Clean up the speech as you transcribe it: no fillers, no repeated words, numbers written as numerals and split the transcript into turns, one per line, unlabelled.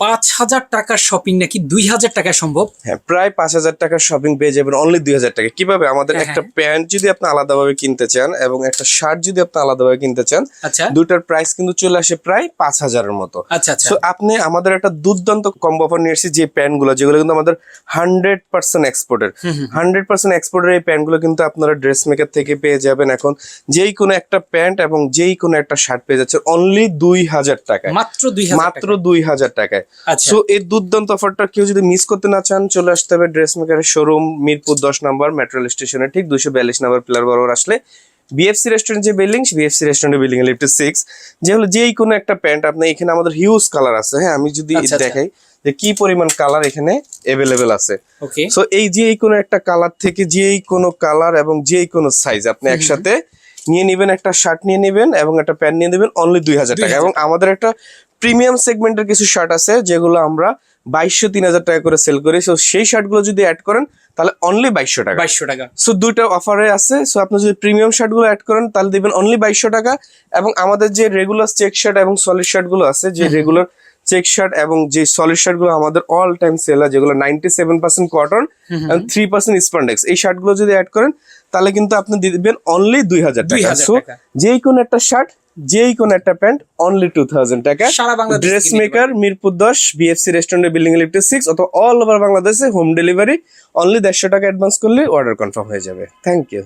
5,000 টাকার শপিং নাকি 2,000 টাকায় সম্ভব?
হ্যাঁ, প্রায় 5,000 টাকার শপিং পেয়ে যাবেন অনলি 2,000 টাকা। কিভাবে? আমাদের
হ্যাঁ,
একটা
হ্যাঁ।
প্যান্ট যদি আপনি আলাদাভাবে কিনতে চান এবং একটা শার্ট যদি আপনি আলাদাভাবে কিনতে চান,
আচ্ছা
দুটার প্রাইস কিন্তু চলে আসে প্রায় 5,000 এর মতো।
আচ্ছা আচ্ছা।
সো আপনি আমাদের একটা দুর্দান্ত কম্বো অফার নিয়ে এসেছি, যে প্যান্টগুলো যেগুলো কিন্তু আমাদের 100% এক্সপোর্টের, 100% এক্সপোর্টের এই প্যান্টগুলো কিন্তু আপনারা ড্রেস মেকার থেকে পেয়ে যাবেন এখন যেই কোনো একটা প্যান্ট এবং যেই কোনো একটা শার্ট পেয়ে যাচ্ছে অনলি 2,000 টাকায়,
মাত্র 2,000
মাত্র 2,000 টাকায়।
আচ্ছা
সো এই দুর্দান্ত অফারটা কেউ যদি মিস করতে না চান, চলে আসতে হবে ড্রেস মেকারের শোরুম, মিরপুর 10 নম্বর মেট্রো রেল স্টেশনের ঠিক 242 নম্বর পিলার বরাবর আসলে বিএফসি রেস্টুরেন্ট যে বিল্ডিং, বিএফসি রেস্টুরেন্টের বিল্ডিং এর লিফট 6, যে হলো যেই কোনো একটা প্যান্ট আপনি এখানে আমাদের হিউজ কালার আছে। হ্যাঁ, আমি যদি
আচ্ছা, আচ্ছা।
দেখাই যে কি পরিমাণ কালার এখানে অ্যাভেলেবেল আছে।
ওকে
সো এই যেই কোনো একটা কালার থেকে যেই কোনো কালার এবং যেই কোনো সাইজ আপনি একসাথে নিয়ে নেবেন, একটা শার্ট নিয়ে নেবেন এবং একটা প্যান্ট নিয়ে নেবেন অনলি 2,000 টাকা।
2,000
এবং আমাদের একটা প্রিমিয়াম সেগমেন্টের কিছু শার্ট আছে যেগুলো আমরা 2,200-3,000 টাকা করে সেল করি। সো সেই শার্টগুলো যদি অ্যাড করেন তাহলে অনলি 2,200 টাকা।
2,200 টাকা।
সো দুইটা অফারে আছে। সো আপনি যদি প্রিমিয়াম শার্টগুলো অ্যাড করেন তাহলে দিবেন অনলি 2,200 টাকা। এবং আমাদের যে রেগুলার চেক শার্ট এবং সলিড শার্টগুলো আছে, যে রেগুলার চেক শার্ট এবং যে সলিড শার্টগুলো আমাদের অল টাইম সেলার, যেগুলো 97% কটন এবং 3% স্পন্ডেক্স, এই শার্টগুলো যদি অ্যাড করেন তাহলে কিন্তু আপনি দিবেন অনলি 2,000 টাকা।
2,000
সো
টাকা।
যেই কোনো একটা শার্ট, যেই কোনো একটা প্যান্ট অনলি 2,000 টাকা।
সারা বাংলাদেশ
ড্রেস
থেকে নিতে
মেকার, মিরপুর 10 বিএফসি রেস্টুরেন্টের বিল্ডিং এর লিফট 6 অথবা অল ওভার বাংলাদেশে হোম ডেলিভারি। অনলি 150 টাকা অ্যাডভান্স করলে অর্ডার কনফার্ম হয়ে যাবে। Thank you.